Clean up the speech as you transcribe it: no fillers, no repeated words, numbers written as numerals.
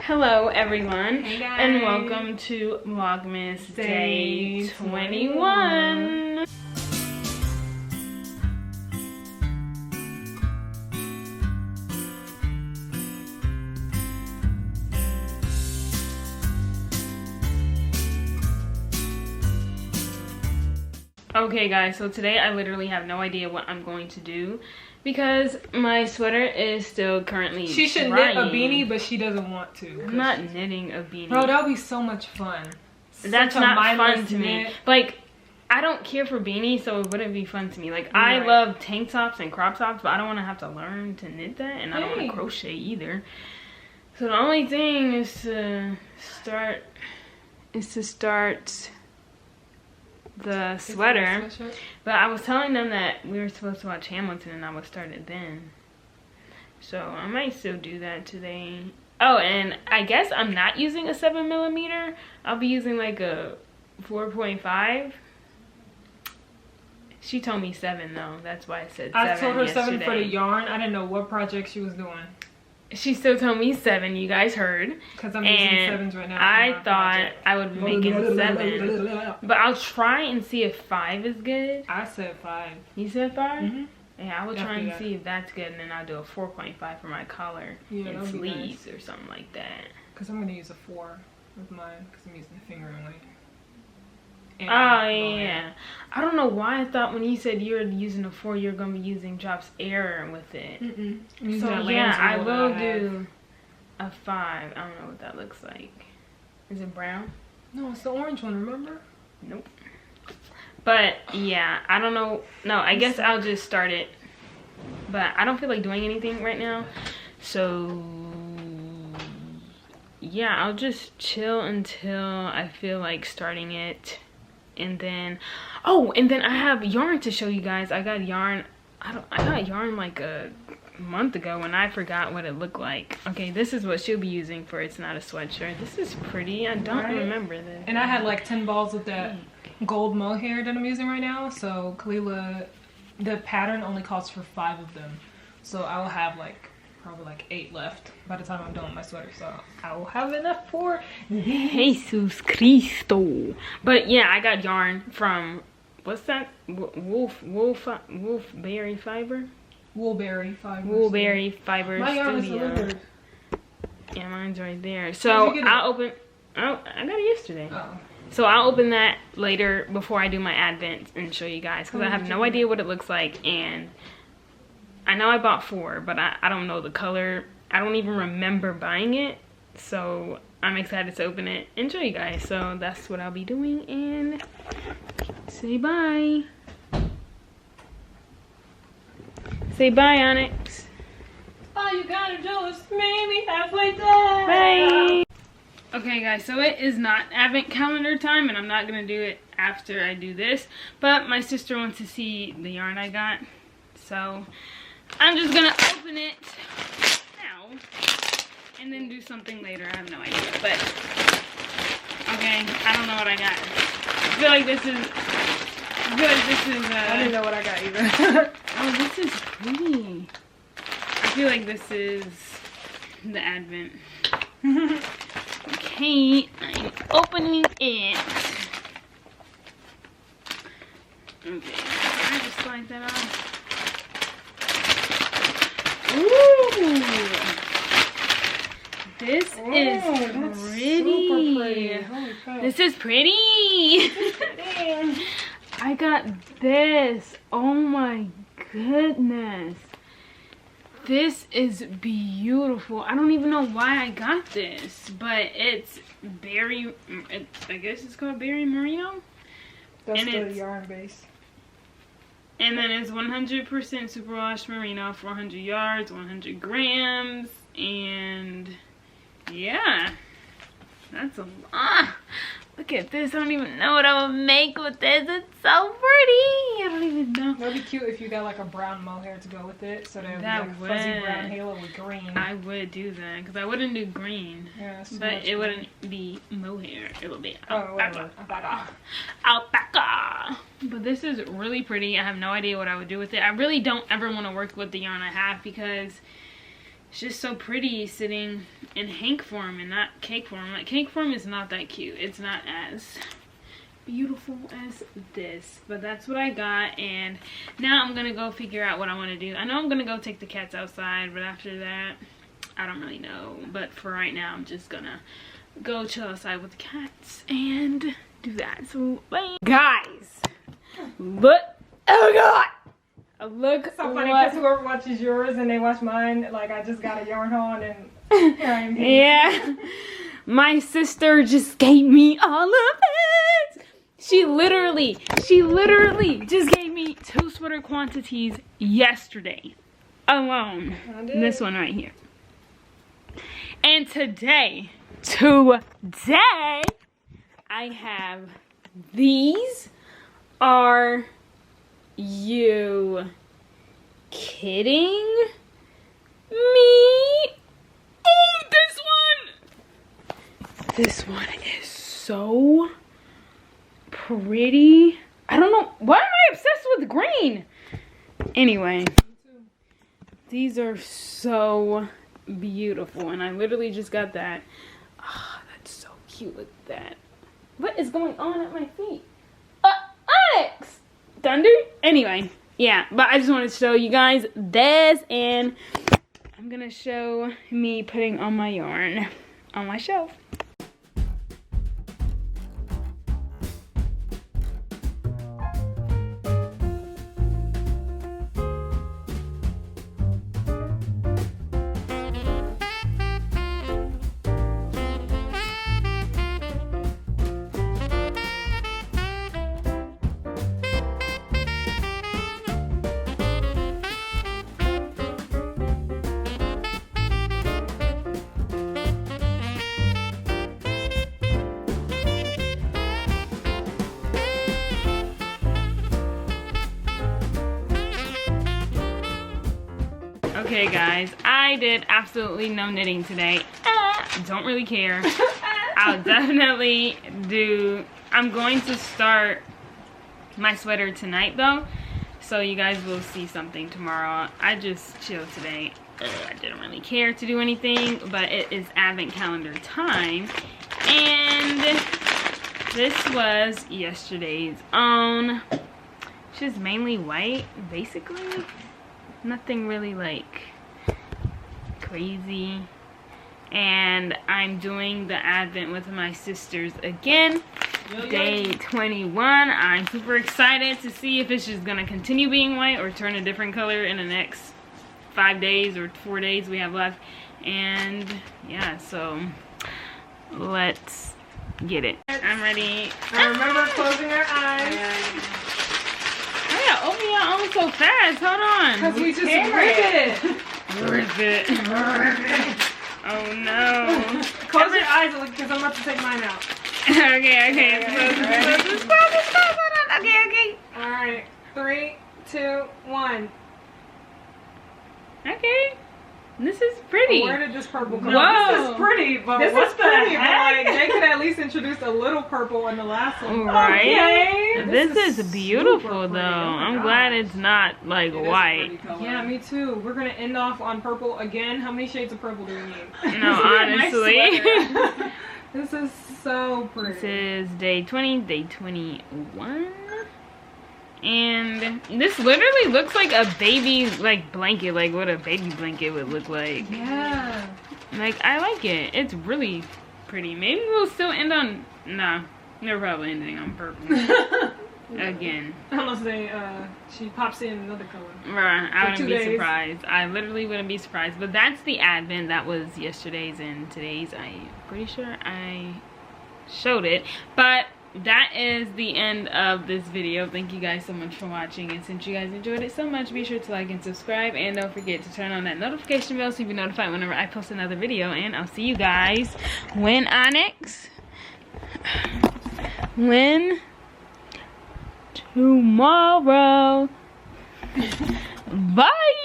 Hello everyone, hey guys, and welcome to Vlogmas Day 21. Okay guys, so today I literally have no idea what I'm going to do because my sweater is still currently she should drying. knit a beanie, but she doesn't want to. I'm not knitting a beanie. Bro, that would be so much fun. That's not fun to me. Like, I don't care for beanies, so it wouldn't be fun to me. Like, I love tank tops and crop tops, but I don't want to have to learn to knit that, and I don't want to crochet either. So the only thing is to start the sweater. But I was telling them that we were supposed to watch Hamilton and I would start it then. So I might still do that today. Oh, and I guess I'm not using a 7mm. I'll be using like a 4.5. She told me 7 though. That's why I said 7. I told her yesterday. 7 for the yarn. I didn't know what project she was doing. She still told me 7, you guys heard. Because I'm using 7s right now. I thought I would make it 7. But I'll try and see if 5 is good. I said 5. You said 5? Mm-hmm. Yeah, I will try and see if that's good, and then I'll do a 4.5 for my collar and sleeves or something like that. Because I'm going to use a 4 with mine because I'm using the finger only. And yeah. I don't know why I thought when you said you're using a 4, you're going to be using Drops Air with it. So yeah, I will do a 5. I don't know what that looks like. Is it brown? No, it's the orange one, remember? Nope. But yeah, I don't know. No, I guess I'll just start it. But I don't feel like doing anything right now. So yeah, I'll just chill until I feel like starting it. And then, oh, and then I have yarn to show you guys. I got yarn. I got yarn like a month ago and I forgot what it looked like. Okay, this is what she'll be using for It's Not a Sweatshirt. This is pretty. I don't remember this. And I had like 10 balls with that gold mohair that I'm using right now. So Kalila, the pattern only calls for 5 of them. So I will have like probably like 8 left by the time I'm done with my sweater. So I will have enough for Jesus Cristo. But yeah, I got yarn from, what's that? Woolberry Fiber? Woolberry Fiber. Woolberry Fiber My yarn is Studio. delivered. Yeah, mine's right there. So I'll open. Oh, I got it yesterday. Oh. So I'll open that later before I do my advent and show you guys because I have no idea what it looks like, and I know I bought 4, but I don't know the color. I don't even remember buying it, so I'm excited to open it and show you guys. So that's what I'll be doing, and say bye. Say bye, Onyx. All you gotta do is meet me halfway there. Bye. Okay guys, so it is not advent calendar time, and I'm not gonna do it after I do this, but my sister wants to see the yarn I got, so I'm just gonna open it now and then do something later. I have no idea, but okay, I don't know what I got. I feel like this is I didn't know what I got either. oh, this is pretty. I feel like this is the advent. Okay, I'm opening it. Okay, I just slide that on. Ooh, this is pretty. Super pretty. Holy crap. This is pretty. I got this. Oh my goodness. This is beautiful. I don't even know why I got this, but it's berry. I guess it's called berry merino. That's the yarn base. And then it's 100% superwash merino, 400 yards, 100 grams, and yeah, that's a lot. Look at this. I don't even know what I would make with this. It's so pretty. I don't even know. That'd be cute if you got like a brown mohair to go with it. So that would be like a fuzzy brown halo with green. I would do that because I wouldn't do green. Yeah, but it wouldn't be mohair. It would be alpaca. Alpaca. But this is really pretty. I have no idea what I would do with it. I really don't ever want to work with the yarn I have because it's just so pretty sitting in Hank form and not cake form. Like, cake form is not that cute. It's not as beautiful as this, but that's what I got. And now I'm gonna go figure out what I want to do. I know I'm gonna go take the cats outside, but after that I don't really know. But for right now, I'm just gonna go chill outside with the cats and do that. So bye guys, look. Oh god, look. So funny because whoever watches yours and they watch mine, like, I just got a yarn on and here I am. Yeah, my sister just gave me all of it. She literally just gave me 2 sweater quantities yesterday alone. This one right here. And today, I have these. Are you kidding me? Oh, this one is so pretty. I don't know, why am I obsessed with green? Anyway, these are so beautiful, and I literally just got that. Oh, that's so cute. Look at that. What is going on at my feet? Onyx! Thunder? Anyway, yeah, but I just wanted to show you guys this, and I'm gonna show me putting on my yarn on my shelf. Okay guys, I did absolutely no knitting today. Don't really care. I'll definitely do. I'm going to start my sweater tonight though, so you guys will see something tomorrow. I just chilled today. I didn't really care to do anything, but it is advent calendar time, and this was yesterday's own. It's just mainly white, basically. Nothing really like crazy. And I'm doing the advent with my sisters again. Day 21. I'm super excited to see if it's just gonna continue being white or turn a different color in the next 5 days or 4 days we have left. And yeah, so let's get it. I'm ready. Remember closing our eyes. Open your own so fast. Hold on. Because we just rip it. Rip it. Oh no. Close your eyes because I'm about to take mine out. Okay. Close. Okay. Alright. 3, 2, 1. Okay. This is pretty. Where did this purple come from? Whoa. This is pretty, but this is pretty. Like, they could at least introduce a little purple in the last one. Right? Okay. This is beautiful though. I'm glad it's not like white. Yeah, me too. We're going to end off on purple again. How many shades of purple do we need? No, honestly. This is so pretty. This is day 20, day 21. And this literally looks like a baby like blanket, like what a baby blanket would look like. Yeah. Like, I like it. It's really pretty. Maybe we'll still end on, nah, they're probably ending on purple. Again. Unless they, she pops in another color. Right, I wouldn't be 2 days. surprised. I literally wouldn't be surprised. But that's the advent. That was yesterday's and today's. I'm pretty sure I showed it. But that is the end of this video. Thank you guys so much for watching, and since you guys enjoyed it so much, be sure to like and subscribe, and don't forget to turn on that notification bell so you'll be notified whenever I post another video. And I'll see you guys when tomorrow. Bye.